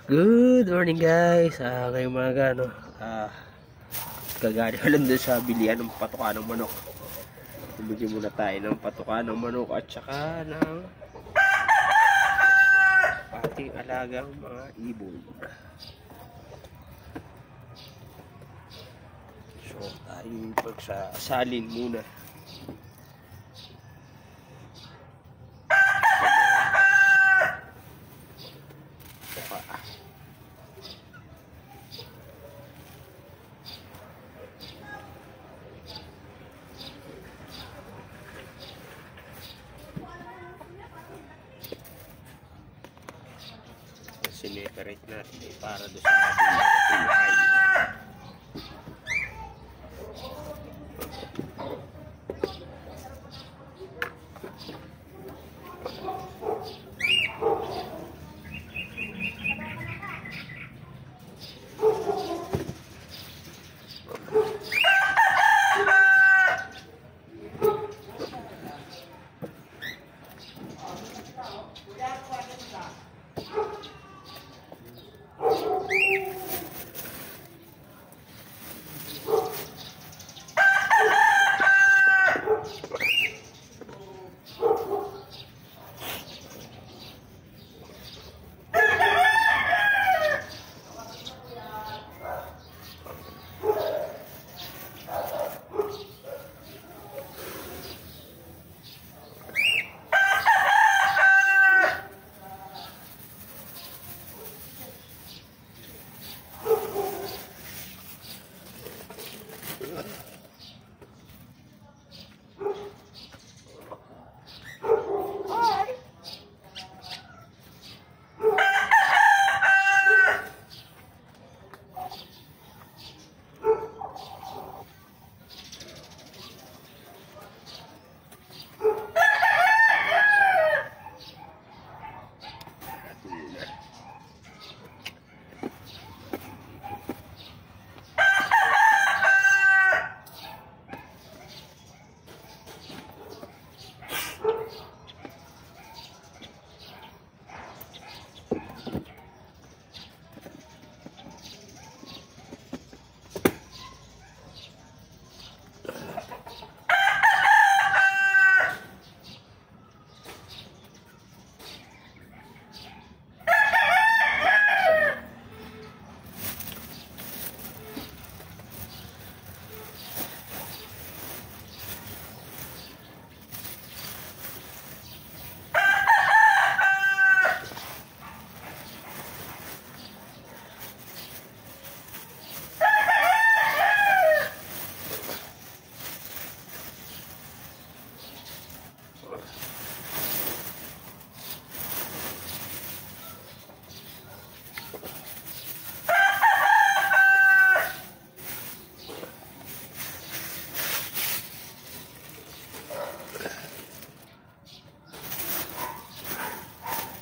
Good morning guys. Ngayong umaga kagaling ko lang doon sa bilihan ng patuka ng manok. Bumili muna tayo ng patuka ng manok at saka ng ating alagang mga ibon. So tayo pagsasalin muna. Sineperate natin para doon sa ating pinahay.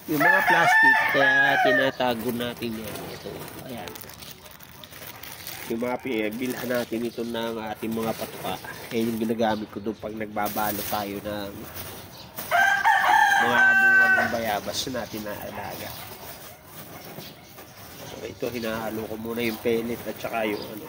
Yung mga plastic, kaya tinatago natin yan. Ito, ayan. Yung mga pinagbilhan natin ito ng ating mga patuka. Yan yung ginagamit ko doon pag nagbabalo tayo ng mga bunga ng bayabas natin na alaga. So ito, hinahalo ko muna yung pellet at saka yung ano.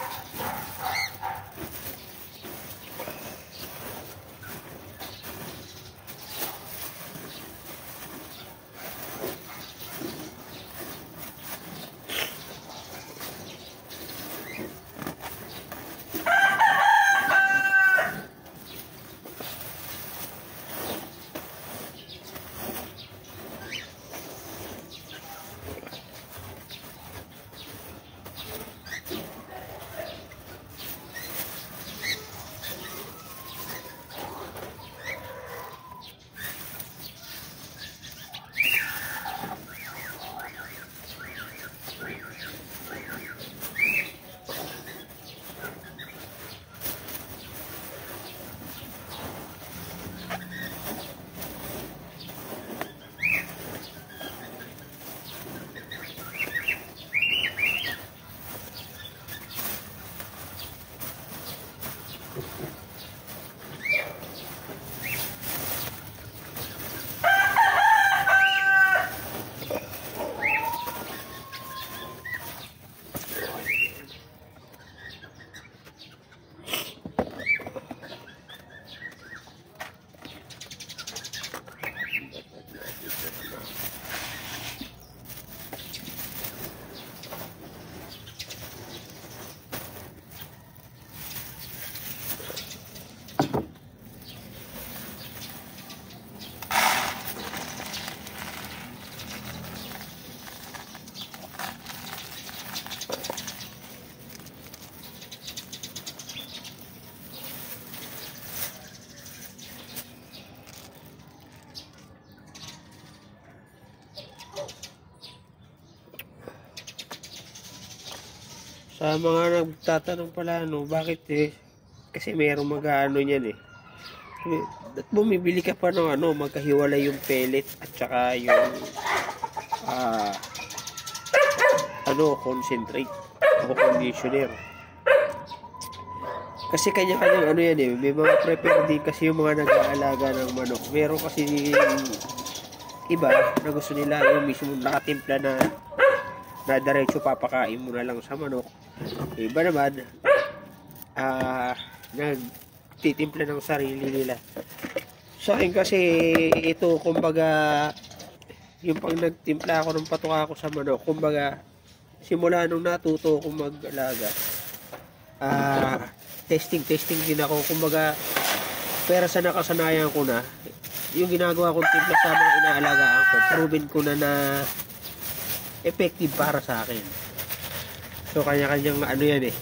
Sa mga nagtatanong pala, no, bakit kasi merong mag-ano niyan eh. At bumibili ka pa ng magkahiwalay yung pellet at saka yung ah, concentrate o conditioner. Kasi kanya-kanyang yan eh. May mga prepare din kasi yung mga nag-aalaga ng manok. Meron kasi iba na gusto nila yung mismo nakatimpla na diretso papakain mo na lang sa manok. Iba naman nagtitimpla ng sarili nila. Sa akin kasi ito, kumbaga, yung pag nagtimpla ako ng patuka ko sa manok, kumbaga simula nung natuto akong mag-alaga, testing din ako, kumbaga, pero sa nakasanayan ko na yung ginagawa kong timpla sa mga inaalagaan ko, proven ko na effective para sa akin. So kanya-kanyang yan eh,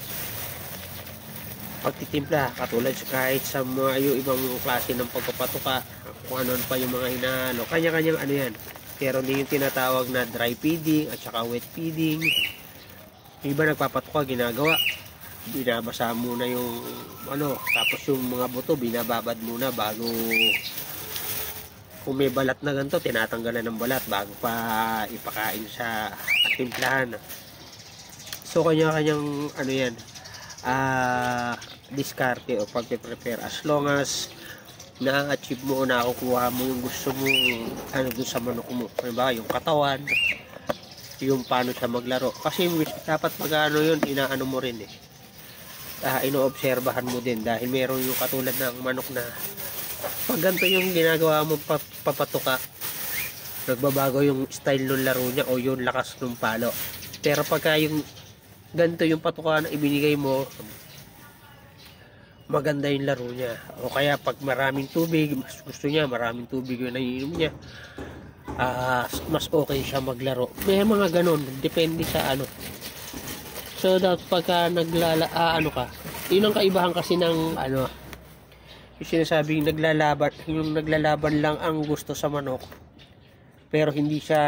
pagtitimpla, katulad kahit sa mga yung ibang klase ng pagpapatuka, kung ano pa yung mga hinahalo, kanya-kanyang yan. Pero hindi yung tinatawag na dry feeding at saka wet feeding. Iba nagpapatuka, ginagawa, binabasa muna yung tapos yung mga buto binababad muna bago, kung may balat na ganito, tinatanggalan ng balat bago pa ipakain sa timplahan. So kanya-kanyang yan, diskarte o pagpe-prepare, as long as na-achieve mo o nakukuha mo yung gusto mo dun sa manok mo. Diba? Yung katawan, yung paano siya maglaro. Kasi dapat pag yun, inaano mo rin eh. Inoobserbahan mo din dahil meron yung katulad ng manok na pag ganito yung ginagawa mo papatuka, nagbabago yung style ng laro niya o yung lakas ng palo. Pero pagka yung ganito yung patuka na ibinigay mo, maganda yung laro niya. O kaya pag maraming tubig, mas gusto niya maraming tubig yung naiinom niya, mas okay siya maglaro. May mga ganon, depende sa So dapat pagka ka, yun ang kaibahan kasi ng yung sinasabing naglalaban lang ang gusto sa manok, pero hindi siya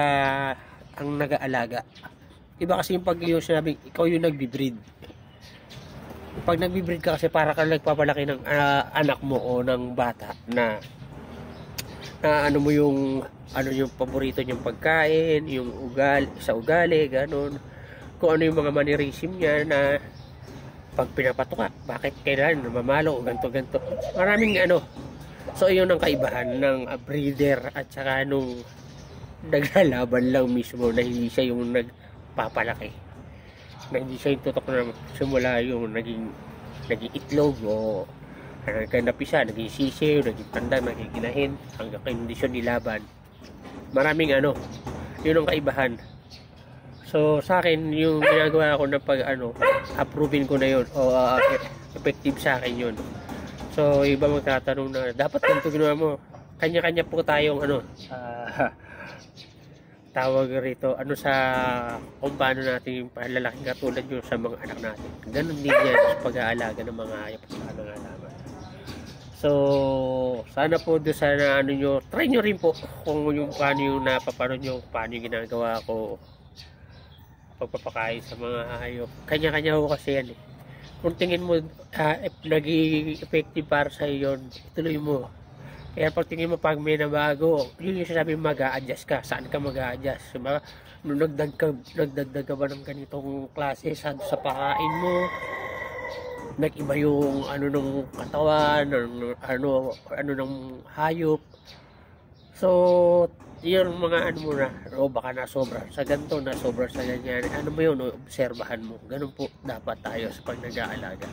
ang nag-aalaga. Iba kasi yung pag yung sinabing ikaw yung nagbi-breed. Pag nagbi-breed ka kasi para ka nagpapalaki ng anak mo o ng bata na mo yung yung paborito niyang pagkain, yung ugali, ganon. Kung ano yung mga mannerism niya na pag pinapatuka, bakit kailan namamalo o ganto. Maraming So yun ang kaibahan ng breeder at saka nung naglalaban lang mismo, na hindi siya yung nagpapalaki, na hindi siya yung tutok na simula yung naging itlog o napisa, naging sisiw, naging tanda, naging ginahin hanggang kondisyon nilaban. Maraming yun ang kaibahan. So sa akin yung ginagawa ko na pag approvein ko na yun o effective sa akin yun. So iba magtatanong na dapat ganito ginawa mo, kanya-kanya po tayong tawag rito sa kung paano natin yung palalaki katulad yun sa mga anak natin. Ganun din yan sa pag-aalaga ng mga hayop sa alaman. So sana po doon sa nyo, try nyo rin po kung yung paano yung napapanood nyo, paano yung ginagawa ko pagpapakain sa mga hayop. Kanya-kanya ho kasi yan eh. Kung tingin mo naging effective para sa iyo, ituloy mo. Kaya pag tingin mo pag may nabago, yun yung sinabi mag-a-adjust ka. Saan ka mag-a-adjust? Diba? Nung nagdagdag ka ba ng ganitong klase sa pakain mo, nag-iba yung nung katawan, ng hayop. So yun mga muna, o baka nasobra sa ganito, nasobra sa ganyan, mo yun, obserbahan mo. Ganun po dapat tayo sa pag nag-aalaga.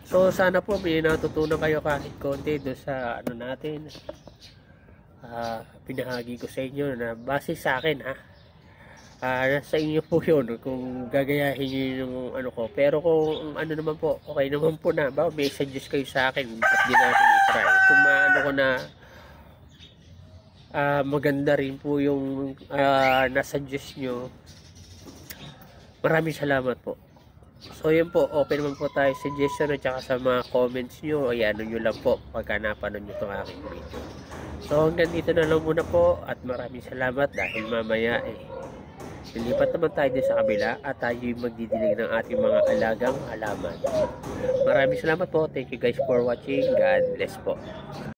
So sana po may natutunan kayo kahit konti doon sa natin, pinahagi ko sa inyo na base sa akin sa inyo po yun kung gagayahin nyo yung ko. Pero kung naman po, okay naman po na ba, may suggest kayo sa akin, ba't di natin i-try kung ko na maganda rin po yung nasuggest nyo. Maraming salamat po. So yun po, open naman po tayo suggestion at saka sa mga comments nyo, ayan nyo lang po pagka napanood nyo itong aking video. So hanggang dito na lang muna po at maraming salamat dahil mamaya Lilipat naman tayo din sa kabila at tayo yung magdidilig ng ating mga alagang halaman. Maraming salamat po. Thank you guys for watching. God bless po.